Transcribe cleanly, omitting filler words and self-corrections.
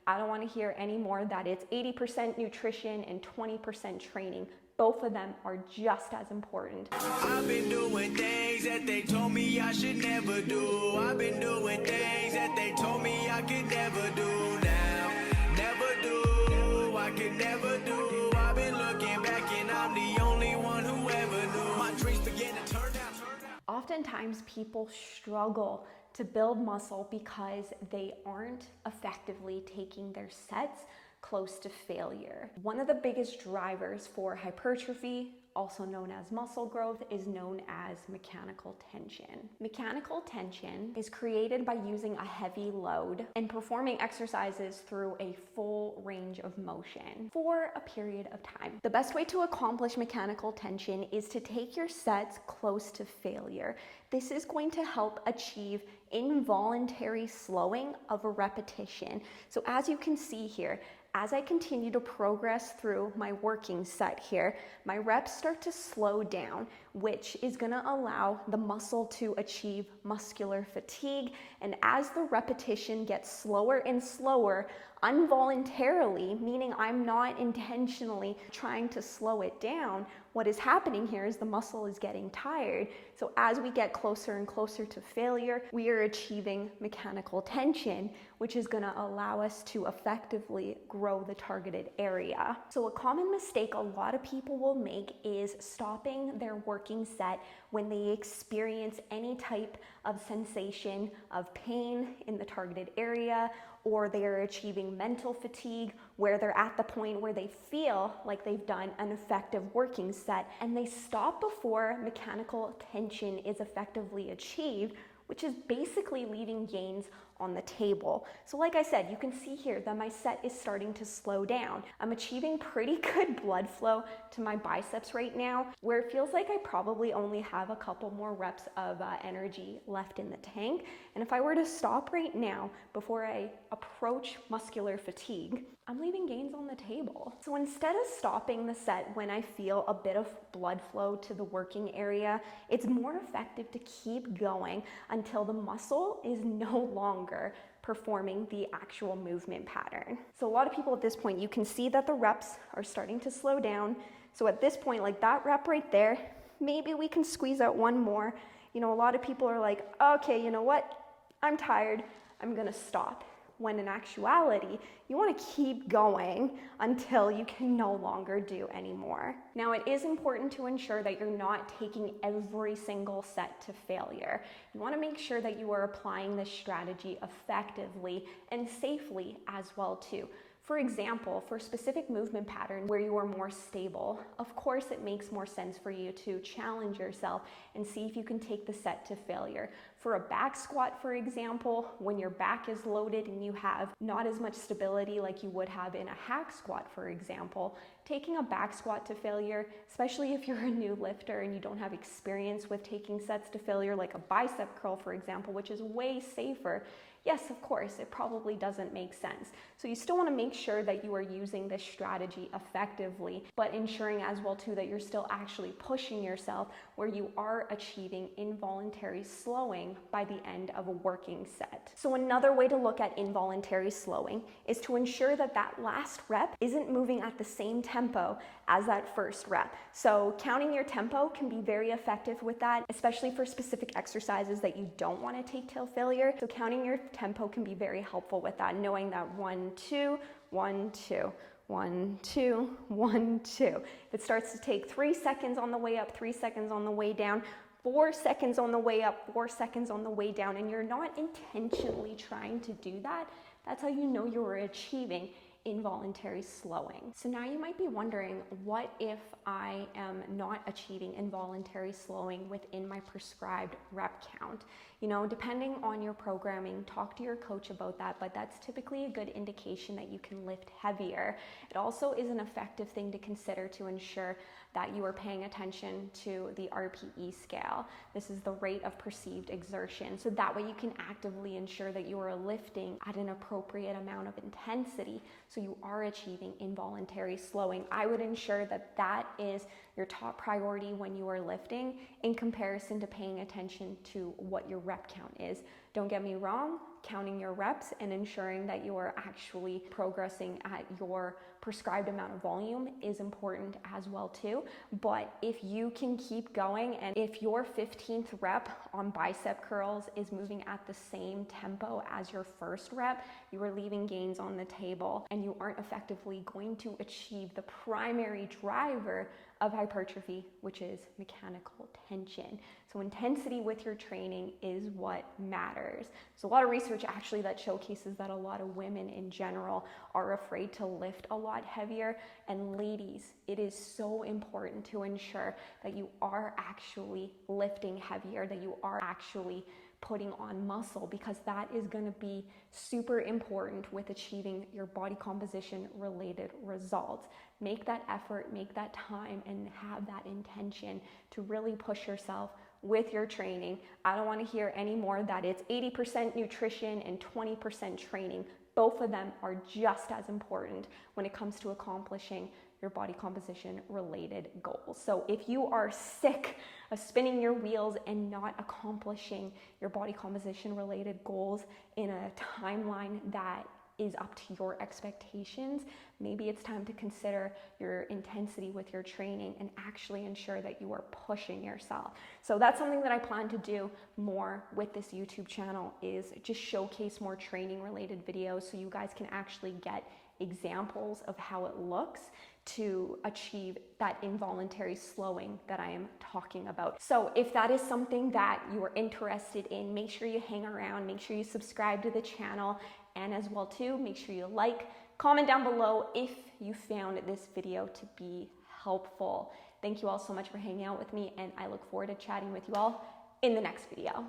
I don't want to hear anymore that it's 80% nutrition and 20% training. Both of them are just as important. I've been doing things that they told me I should never do. I've been doing things that they told me I could never do now. Never do, I could never do. I've been looking back and I'm the only one who ever knew. My dreams begin to turn out. Oftentimes people struggle to build muscle because they aren't effectively taking their sets close to failure. One of the biggest drivers for hypertrophy, also known as muscle growth, is known as mechanical tension. Mechanical tension is created by using a heavy load and performing exercises through a full range of motion for a period of time. The best way to accomplish mechanical tension is to take your sets close to failure. This is going to help achieve involuntary slowing of a repetition. So as you can see here, as I continue to progress through my working set here, my reps start to slow down, which is gonna allow the muscle to achieve muscular fatigue. And as the repetition gets slower and slower, involuntarily, meaning I'm not intentionally trying to slow it down, what is happening here is the muscle is getting tired. So as we get closer and closer to failure, we are achieving mechanical tension, which is going to allow us to effectively grow the targeted area. So a common mistake a lot of people will make is stopping their working set when they experience any type of sensation of pain in the targeted area, or they are achieving mental fatigue where they're at the point where they feel like they've done an effective working set and they stop before mechanical tension is effectively achieved, which is basically leaving gains on the table. So like I said, you can see here that my set is starting to slow down. I'm achieving pretty good blood flow to my biceps right now, where it feels like I probably only have a couple more reps of energy left in the tank. And if I were to stop right now before I approach muscular fatigue, I'm leaving gains on the table. So instead of stopping the set when I feel a bit of blood flow to the working area, it's more effective to keep going until the muscle is no longer performing the actual movement pattern. So a lot of people at this point, you can see that the reps are starting to slow down. So at this point, like that rep right there, maybe we can squeeze out one more. You know, a lot of people are like, okay, you know what? I'm tired, I'm gonna stop. When in actuality, you want to keep going until you can no longer do anymore. Now, it is important to ensure that you're not taking every single set to failure. You want to make sure that you are applying this strategy effectively and safely as well too. For example, for a specific movement pattern where you are more stable, of course it makes more sense for you to challenge yourself and see if you can take the set to failure. For a back squat, for example, when your back is loaded and you have not as much stability like you would have in a hack squat, for example, taking a back squat to failure, especially if you're a new lifter and you don't have experience with taking sets to failure, like a bicep curl, for example, which is way safer, yes, of course, it probably doesn't make sense. So you still want to make sure that you are using this strategy effectively, but ensuring as well too that you're still actually pushing yourself where you are achieving involuntary slowing by the end of a working set. So another way to look at involuntary slowing is to ensure that that last rep isn't moving at the same tempo as that first rep. So counting your tempo can be very effective with that, especially for specific exercises that you don't want to take till failure. So counting your tempo can be very helpful with that, knowing that 1, 2, 1, 2. 1, 2, 1, 2. If it starts to take 3 seconds on the way up, 3 seconds on the way down, 4 seconds on the way up, 4 seconds on the way down, and you're not intentionally trying to do that, that's how you know you're achieving involuntary slowing. So now you might be wondering, what if I am not achieving involuntary slowing within my prescribed rep count? You know, depending on your programming, talk to your coach about that, but that's typically a good indication that you can lift heavier. It also is an effective thing to consider to ensure that you are paying attention to the RPE scale. This is the rate of perceived exertion. So that way you can actively ensure that you are lifting at an appropriate amount of intensity so you are achieving involuntary slowing. I would ensure that that is your top priority when you are lifting in comparison to paying attention to what your rep count is. Don't get me wrong, counting your reps and ensuring that you are actually progressing at your prescribed amount of volume is important as well too. But if you can keep going, and if your 15th rep on bicep curls is moving at the same tempo as your first rep, you are leaving gains on the table and you aren't effectively going to achieve the primary driver of hypertrophy, which is mechanical tension. So intensity with your training is what matters. There's a lot of research actually that showcases that a lot of women in general are afraid to lift a lot heavier. And ladies, it is so important to ensure that you are actually lifting heavier, that you are actually putting on muscle, because that is going to be super important with achieving your body composition related results. Make that effort, make that time, and have that intention to really push yourself with your training. I don't want to hear anymore that it's 80% nutrition and 20% training. Both of them are just as important when it comes to accomplishing your body composition related goals. So if you are sick of spinning your wheels and not accomplishing your body composition related goals in a timeline that is up to your expectations, maybe it's time to consider your intensity with your training and actually ensure that you are pushing yourself. So that's something that I plan to do more with this YouTube channel, is just showcase more training related videos so you guys can actually get examples of how it looks to achieve that involuntary slowing that I am talking about. So if that is something that you are interested in, make sure you hang around, make sure you subscribe to the channel, and as well too, make sure you like, comment down below if you found this video to be helpful. Thank you all so much for hanging out with me, and I look forward to chatting with you all in the next video.